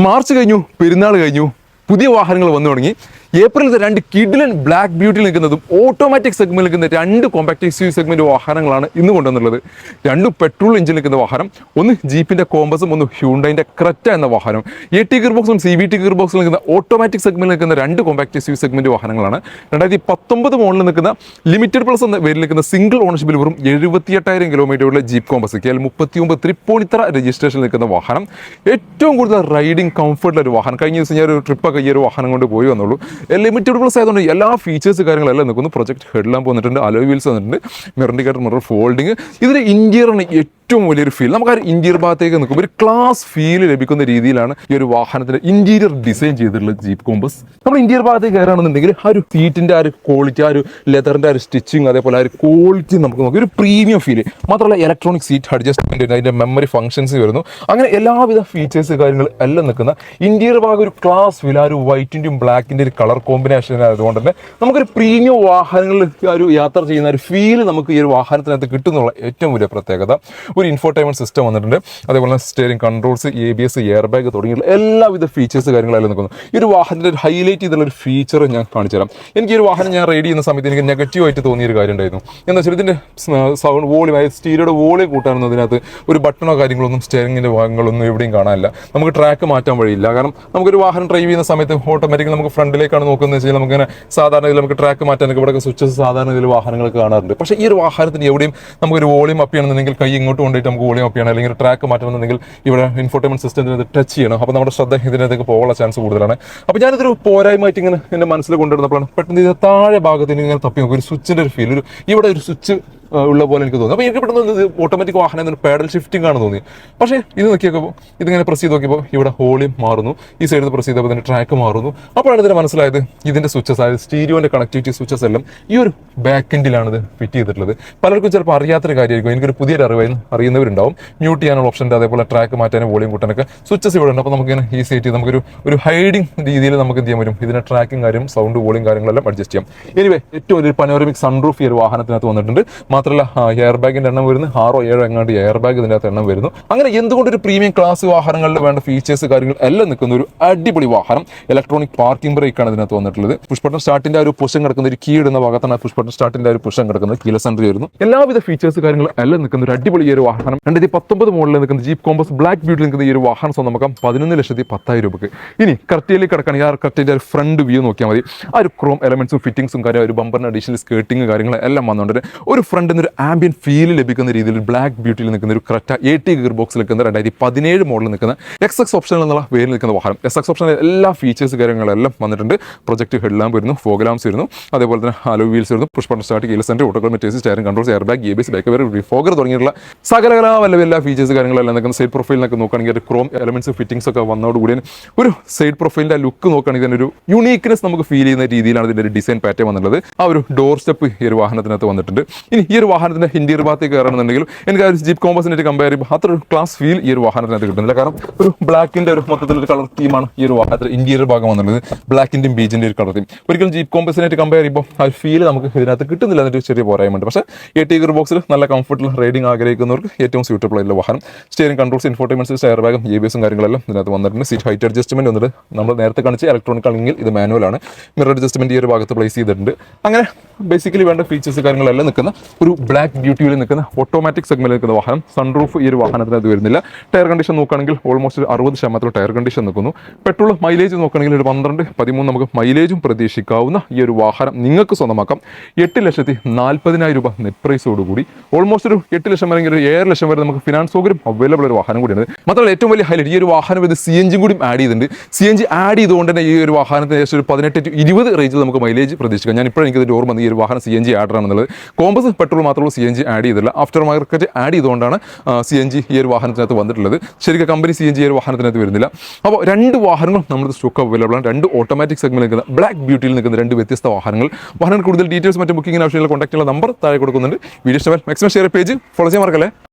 March കഴിഞ്ഞു, പെരുന്നാൾ കഴിഞ്ഞു, പുതിയ വാഹനങ്ങൾ വന്നു തുടങ്ങി. ഏപ്രിലത്തെ രണ്ട് കിഡിലൻ ബ്ലാക്ക് ബ്യൂട്ടിയിൽ നിൽക്കുന്നതും ഓട്ടോമാറ്റിക് സെഗ്മെന്റിൽ നിൽക്കുന്ന രണ്ട് കോമ്പാക്ട് എക്സ്യൂവി സെഗ്മെന്റ് വാഹനങ്ങളാണ് ഇന്ന് കൊണ്ടുവന്നുള്ളത്. രണ്ടും പെട്രോൾ എഞ്ചിൻ നിൽക്കുന്ന വാഹനം. ഒന്ന് ജീപ്പിന്റെ കോമ്പസും ഒന്ന് ഹ്യൂണ്ടൈന്റെ ക്രെറ്റ എന്ന വാഹനം. AT ഗിയർ ബോക്സും CVT ഗിയർ ബോക്സിൽ നിൽക്കുന്ന ഓട്ടോമാറ്റിക് സെഗ്മെന്റിൽ നിൽക്കുന്ന രണ്ട് കോമ്പാക്ട് എക്സ്യൂവി സെഗ്മെന്റ് വാഹനങ്ങളാണ്. 2019 മോഡലിൽ നിൽക്കുന്ന ലിമിറ്റഡ് പ്ലസ് എന്ന പേരിൽ നിൽക്കുന്ന സിംഗിൾ ഓണർഷിപ്പിൽ വെറും 78,000 കിലോമീറ്ററുള്ള Jeep Compass KL 39 Tripunithura registration നിൽക്കുന്ന വാഹനം. ഏറ്റവും കൂടുതൽ റൈഡിംഗ് കംഫർട്ടുള്ള ഒരു വാഹനം. കഴിഞ്ഞ ദിവസം ഞാൻ ഒരു ട്രിപ്പൊക്കെ ഈ ഒരു വാഹനം കൊണ്ട് പോയി വന്നുള്ളൂ. ലിമിറ്റഡ് പ്ലസ് ആയതുകൊണ്ട് എല്ലാ ഫീച്ചേഴ്സ് കാര്യങ്ങളെല്ലാം നിൽക്കുന്നു. പ്രൊജക്ട് ഹെഡ് ലാമ്പ് വന്നിട്ടുണ്ട്, അലോയ് വീൽസ് വന്നിട്ടുണ്ട്, മിറർ ഇൻഡിക്കേറ്റർ, മിറർ ഫോൾഡിങ്. ഇതിന് ഇന്റീരിയറാണ് ഏറ്റവും വലിയൊരു ഫീൽ. നമുക്ക് ആ ഇന്റീരിയർ ഭാഗത്തേക്ക് നിൽക്കുമ്പോൾ ഒരു ക്ലാസ് ഫീൽ ലഭിക്കുന്ന രീതിയിലാണ് ഈ ഒരു വാഹനത്തിന്റെ ഇന്റീരിയർ ഡിസൈൻ ചെയ്തിട്ടുള്ളത് ജീപ്പ് കോമ്പസ്. നമ്മൾ ഇന്റീരിയർ ഭാഗത്തേക്ക് കയറുകയാണെന്നുണ്ടെങ്കിൽ ആ ഒരു സീറ്റിന്റെ ആ ഒരു ക്വാളിറ്റി, ആ ഒരു ലെതറിന്റെ ആ ഒരു സ്റ്റിച്ചിങ്, അതേപോലെ ആ ഒരു ക്വാളിറ്റി നമുക്ക് നോക്കി ഒരു പ്രീമിയം ഫീൽ. മാത്രമല്ല ഇലക്ട്രോണിക് സീറ്റ് അഡ്ജസ്റ്റ്മെന്റ്, അതിന്റെ മെമ്മറി ഫംഗ്ഷൻസ് വരുന്നു. അങ്ങനെ എല്ലാവിധ ഫീച്ചേഴ്സ് കാര്യങ്ങൾ എല്ലാം നിൽക്കുന്ന ഇന്റീരിയർ ഭാഗം ഒരു ക്ലാസ് ഫീൽ. ആ ഒരു വൈറ്റിന്റെയും ബ്ലാക്കിന്റെ ഒരു കളർ കോമ്പിനേഷൻ ആയതുകൊണ്ട് തന്നെ നമുക്കൊരു പ്രീമിയം വാഹനങ്ങളിൽ ഒരു യാത്ര ചെയ്യുന്ന ഒരു ഫീൽ നമുക്ക് ഈ ഒരു വാഹനത്തിനകത്ത് കിട്ടുന്നുള്ള ഏറ്റവും വലിയ പ്രത്യേകത. ഒരു ഇൻഫോർടൈൻമെന്റ് സിസ്റ്റം വന്നിട്ടുണ്ട്. അതേപോലെ steering controls, ABS, air bag തുടങ്ങിയുള്ള എല്ലാവിധ ഫീച്ചേഴ്സ് കാര്യങ്ങളെല്ലാം നിൽക്കുന്നു. ഈ ഒരു വാഹനത്തിന്റെ ഒരു ഹൈലൈറ്റ് ചെയ്തുള്ള ഒരു ഫീച്ചർ ഞാൻ കാണിച്ചു തരാം. എനിക്ക് ഈ ഒരു വാഹനം ഞാൻ റൈഡ് ചെയ്യുന്ന സമയത്ത് എനിക്ക് നെഗറ്റീവായിട്ട് തോന്നിയൊരു കാര്യം ഉണ്ടായിരുന്നു. എന്താ വെച്ചാൽ ഇതിന്റെ സൗണ്ട് വോളിയം, അതായത് സ്റ്റീരിയോയുടെ വോളിയം കൂട്ടാനൊന്നും അതിനകത്ത് ഒരു ബട്ടണോ കാര്യങ്ങളൊന്നും സ്റ്റെയറിംഗിന്റെ ഭാഗങ്ങളൊന്നും എവിടെയും കാണാനില്ല. നമുക്ക് ട്രാക്ക് മാറ്റാൻ വഴിയില്ല. കാരണം നമുക്കൊരു വാഹനം ഡ്രൈവ് ചെയ്യുന്ന സമയത്ത് ഓട്ടോമാറ്റിക്കലി നമുക്ക് ഫ്രണ്ടിലേക്കാണ് നോക്കുന്നത് വെച്ചാൽ നമുക്കിങ്ങനെ സാധാരണ ഇതിൽ നമുക്ക് ട്രാക്ക് മാറ്റാനൊക്കെ ഇവിടെ സ്വിച്ചസ് സാധാരണ ഇതിൽ വാഹനങ്ങൾക്ക് കാണാറുണ്ട്. പക്ഷേ ഈ ഒരു വാഹനത്തിന് എവിടെയും നമുക്കൊരു വോളിയം അപ്പ് ചെയ്യണമെന്നുണ്ടെങ്കിൽ കൈ ഇങ്ങോട്ട് കൊണ്ടുപോയിട്ട് നമുക്ക് വോളിയം അപ്പ് ചെയ്യണം, അല്ലെങ്കിൽ ട്രാക്ക് മാറ്റണമെന്നുണ്ടെങ്കിൽ ഇവിടെ ഇൻഫോർടൈൻമെന്റ് സിസ്റ്റത്തിന് ടച്ച് ചെയ്യണം. അപ്പോൾ നമ്മുടെ ശ്രദ്ധ ഇതിനകത്തേക്ക് പോകാനുള്ള ചാൻസ് കൂടുതലാണ്. അപ്പോൾ ഞാനിതൊരു പോരായ്മയായിട്ട് ഇങ്ങനെ എൻ്റെ മനസ്സിൽ കൊണ്ടുവരുന്നപ്പോഴാണ് പെട്ടെന്ന് ഇത് താഴെ ഭാഗത്തിന് ഇങ്ങനെ തപ്പി നോക്കും. ഒരു സ്വിച്ചിൻ്റെ ഒരു ഫീൽ, ഇവിടെ ഒരു സ്വിച്ച് ഉള്ള പോലെ എനിക്ക് തോന്നി. അപ്പോൾ എനിക്ക് പെട്ടെന്ന് ഓട്ടോമാറ്റിക് വാഹനം എന്നൊരു പാഡൽ ഷിഫ്റ്റിംഗ് ആണ് തോന്നി. പക്ഷേ ഇത് നോക്കിയപ്പോൾ ഇതിങ്ങനെ പ്രസ് ചെയ്ത് നോക്കിയപ്പോൾ ഇവിടെ വോളിയം മാറുന്നു, ഈ സൈഡിൽ നിന്ന് പ്രസ് ചെയ്തപ്പോൾ ഇതിൻ്റെ ട്രാക്ക് മാറുന്നു. അപ്പോഴാണ് ഇതിന് മനസ്സിലായത് ഇതിൻ്റെ സ്വിച്ചസ്, അതായത് സ്റ്റീരിയോൻ്റെ കണക്ടിവിറ്റി സ്വിച്ചസ് എല്ലാം ഈ ഒരു ബാക്ക് എൻഡിലാണ് ഇത് ഫിറ്റ് ചെയ്തിട്ടുള്ളത്. പലർക്കും ചിലപ്പോൾ അറിയാത്തൊരു കാര്യമായിരിക്കും. എനിക്കൊരു പുതിയൊരു അറിയുന്നവരുണ്ടാവും. മ്യൂട്ട് ചെയ്യാനുള്ള ഓപ്ഷൻ്റെ, അതേപോലെ ട്രാക്ക് മാറ്റാനും വോളിയം കൂട്ടാനൊക്കെ സ്വിച്ചസ് ഇവിടെ ഉണ്ട്. അപ്പോൾ നമുക്കിങ്ങനെ ഈസി ആയിട്ട് നമുക്കൊരു ഹൈഡിങ് രീതിയിൽ നമുക്ക് എന്ത് ചെയ്യാൻ പറ്റും, ഇതിൻ്റെ ട്രാക്കിംഗ് കാര്യം, സൗണ്ട്, വോളിയം കാര്യങ്ങളെല്ലാം അഡ്ജസ്റ്റ് ചെയ്യാം. എനിവേ ഏറ്റവും ഒരു പനോരമിക് സൺറൂഫ് ഈ ഒരു വാഹനത്തിനകത്ത് വന്നിട്ടുണ്ട്. മാത്രമല്ല എയർ ബാഗിന്റെ എണ്ണം വരുന്നു 6 7 എങ്ങാണ്ട് എയർ ബാഗ് ഇതിൻ്റെ അകത്ത് എണ്ണം വരുന്നു. അങ്ങനെ എന്തുകൊണ്ട് ഒരു പ്രീമിയം ക്ലാസ് വാഹനങ്ങളിൽ വേണ്ട ഫീച്ചേഴ്സ് കാര്യങ്ങൾ എല്ലാം നിൽക്കുന്ന ഒരു അടിപൊളി വാഹനം. ഇലക്ട്രോണിക് പാർക്കിംഗ് ബ്രേക്കാണ് ഇതിനകത്ത് വന്നിട്ടുള്ളത്. പുഷ് ബട്ടൺ സ്റ്റാർട്ടിന്റെ ഒരു പുഷം കിടക്കുന്ന ഒരു കീ ഇടുന്ന ഭാഗത്താണ് പുഷ് ബട്ടൺ സ്റ്റാർട്ടിന്റെ ഒരു പുഷം കിടക്കുന്നത്. കീലെസ് എൻട്രി വരുന്നു. എല്ലാവിധ ഫീച്ചേഴ്സ് കാര്യങ്ങൾ എല്ലാം നിൽക്കുന്ന ഒരു അടിപൊളി ഒരു വാഹനം. 2019 മോഡലിൽ നിൽക്കുന്ന ജീപ്പ് കോമ്പസ് ബ്ലാക്ക് ബ്യൂട്ടിൽ നിൽക്കുന്ന ഈ ഒരു വാഹനം സ്വന്തമാക്കാം 11,10,000 രൂപയ്ക്ക്. ഇനി കർട്ടയിലേക്ക് കിടക്കുകയാണ്. ആ കർട്ടയുടെ ഒരു ഫ്രണ്ട് വ്യൂ നോക്കിയാൽ മതി. ആ ഒരു ക്രോം എലമെന്റ്സും ഫിറ്റിംഗ്സും കാര്യം, ഒരു ബമ്പറിന് അഡീഷണൽ സ്കേർട്ടിങ് കാര്യങ്ങൾ എല്ലാം വന്നുകൊണ്ട് ഒരു ഫ്രണ്ടിന് ഒരു ആംബിയൻ ഫീൽ ലഭിക്കുന്ന രീതിയിൽ ബ്ലാക്ക് ബ്യൂട്ടിയിൽ നിൽക്കുന്ന ഒരു ക്രെറ്റ AT ഗിയർ ബോക്സിൽ നിൽക്കുന്ന 2017 മോഡലിൽ നിൽക്കുന്ന XX ഓപ്ഷനിൽ എന്നുള്ള പേരിൽ നിൽക്കുന്ന വാഹനം. SX ഓപ്ഷനിൽ എല്ലാ ഫീച്ചേഴ്സ് കാര്യങ്ങളെല്ലാം വന്നിട്ടുണ്ട്. പ്രൊജക്ട് ഹെഡ് ലാമ്പ് വരുന്നു, ഫോഗ് ലാംപ്സ് വരുന്നു, അതേപോലെ തന്നെ അലോയ് വീൽസ് വരുന്നു, push button start, keyless entry, automatic steering controls, air bag, ABS, back wiper, defogger തുടങ്ങിയിട്ടുള്ള സകലകലാവല്ല എല്ലാ ഫീച്ചേഴ്സ് കാര്യങ്ങളെല്ലാം നിൽക്കുന്ന സൈഡ് പ്രൊഫൈലിനൊക്കെ നോക്കുകയാണെങ്കിൽ ഒരു ക്രോം എലമെന്റ്സ് ഫിറ്റിംഗ്സ് ഒക്കെ വന്നതോടുകൂടി ഒരു സൈഡ് പ്രൊഫൈലിന്റെ ലുക്ക് നോക്കുകയാണെങ്കിൽ ഇതിൻ്റെ ഒരു യുണീക്നെസ് നമുക്ക് ഫീൽ ചെയ്യുന്ന രീതിയിലാണ് ഇതിൻ്റെ ഒരു ഡിസൈൻ പാറ്റേൺ വന്നുള്ളത്. ആ ഒരു ഡോർ സ്റ്റെപ്പ് ഈ ഒരു വാഹനത്തിനകത്ത് വന്നിട്ടുണ്ട്. ഇനി ഈ ഒരു വാഹനത്തിന്റെ ഇന്റീരിയർ ഭാഗത്തേക്ക് കയറണമെന്നുണ്ടെങ്കിൽ എനിക്ക് ആ ഒരു ജീപ്പ് കോമ്പസിനായിട്ട് കമ്പയർ ചെയ്യുമ്പോൾ അത്ര ഒരു ക്ലാസ് ഫീൽ ഈ ഒരു വാഹനത്തിനകത്ത് കിട്ടുന്നില്ല. കാരണം ഒരു ബ്ലാക്കിന്റെ ഒരു മൊത്തത്തിലൊരു കളർ തീമാണ് ഈ ഒരു വാഹനത്തിൽ ഇന്റീരിയർ ഭാഗം വന്നുള്ളത്. ബ്ലാക്കിന്റെയും ബീജിന്റെ ഒരു കളർ തീം. ഒരിക്കലും ജീപ്പ് കോമ്പസിനായിട്ട് കമ്പയർ ചെയ്യുമ്പോൾ ആ ഫീൽ നമുക്ക് ഇതിനകത്ത് കിട്ടുന്നില്ല എന്നൊരു ചെറിയ പോരായ്മയുണ്ട്. പക്ഷേ AT ഗിയർ ബോക്സിൽ നല്ല കംഫർട്ടുള്ള റൈഡിംഗ് ആഗ്രഹിക്കുന്നവർക്ക് ഏറ്റവും സ്യൂട്ടബിൾ ആയിട്ടുള്ള വാഹനം. Steering controls, infotainment system, air ബാഗും ABSും കാര്യങ്ങളെല്ലാം ഇതിനകത്ത് വന്നിട്ടുണ്ട്. സീറ്റ് ഹൈറ്റ് അഡ്ജസ്റ്റ്മെന്റ് വന്നിട്ട് നമ്മൾ നേരത്തെ കാണിച്ച ഇലക്ട്രോണിക് ആണെങ്കിൽ ഇത് മാനുവലാണ്. മിറർ അഡ്ജസ്റ്റ്മെന്റ് ഈ ഒരു ഭാഗത്ത് പ്ലേസ് ചെയ്തിട്ടുണ്ട്. അങ്ങനെ ബേസിക്കലി വേണ്ട ഫീച്ചേഴ്സ് കാര്യങ്ങളെല്ലാം നിൽക്കുന്ന ഒരു ബ്ലാക്ക് ബ്യൂട്ടിയിൽ നിൽക്കുന്ന ഓട്ടോമാറ്റിക് സെഗ്മെന്റിൽ നിൽക്കുന്ന വാഹനം. സൺറൂഫ് ഈ ഒരു വാഹനത്തിനകത്ത് വരുന്നില്ല. ടയർ കണ്ടീഷൻ നോക്കുകയാണെങ്കിൽ ഓൾമോസ്റ്റ് 60% ടയർ കണ്ടീഷൻ നിൽക്കുന്നു. പെട്രോൾ മൈലേജ് നോക്കുകയാണെങ്കിൽ ഒരു 12-13 നമുക്ക് മൈലേജും പ്രതീക്ഷിക്കാവുന്ന ഈ ഒരു വാഹനം നിങ്ങൾക്ക് സ്വന്തമാക്കാം 8,40,000 രൂപ നെറ്റ് പ്രൈസോടുകൂടി. ഓൾമോസ്റ്റ് ഒരു 8 ലക്ഷം അല്ലെങ്കിൽ ഒരു 7 ലക്ഷം വരെ നമുക്ക് ഫിനാൻസ് സൗകര്യം അവൈലബിൾ ഒരു വാഹനം കൂടിയാണ്. മാത്രമല്ല ഏറ്റവും വലിയ ഹൈലൈറ്റ്, ഈ ഒരു വാഹനം ഇത് CNG കൂടി ആഡ് ചെയ്തിട്ടുണ്ട്. CNG ആഡ് ചെയ്തുകൊണ്ട് തന്നെ ഈ ഒരു വാഹനത്തിന് ഏകദേശം ഒരു 18-20 റേഞ്ചിൽ നമുക്ക് മൈലേജ് പ്രതീക്ഷിക്കാം. ഞാൻ ഇപ്പോഴും എനിക്കിത് ഓർമ്മ വന്നു ഈ ഒരു വാഹനം CNG ആഡറാണെന്നുള്ളത്. കോമ്പസ് പെട്രോൾ മാത്രമേ CNG ആഡ് ചെയ്തില്ല. ആഫ്റ്റർ മാർക്കറ്റ് ആഡ് ചെയ്തുകൊണ്ടാണ് CNG ഈ ഒരു വാഹനത്തിനകത്ത് വന്നിട്ടുള്ളത്. ശരിക്കും കമ്പനി CNG ഈ ഒരു വാഹനത്തിനകത്ത് വരുന്നില്ല. അപ്പോൾ രണ്ട് വാഹനങ്ങളും നമ്മുടെ സ്റ്റോക്ക് അവൈലബിൾ ആണ്. രണ്ട് ഓട്ടോമാറ്റിക് സെഗ്മെന്റിൽ നിൽക്കുന്ന ബ്ലാക്ക് ബ്യൂട്ടിയിൽ നിൽക്കുന്ന രണ്ട് വ്യത്യസ്ത വാഹനങ്ങൾ. വാഹനം കൂടുതൽ ഡീറ്റെയിൽസ് മറ്റു ബുക്കിംഗിന് ആവശ്യമുള്ള കോൺടാക്റ്റുള്ള നമ്പർ താഴെ കൊടുക്കുന്നുണ്ട്. വീഡിയോ ഇഷ്ടമായി മാക്സിമം ഷെയർ പേജ് ഫോളോ ചെയ്യാൻ മറക്കല്ലേ.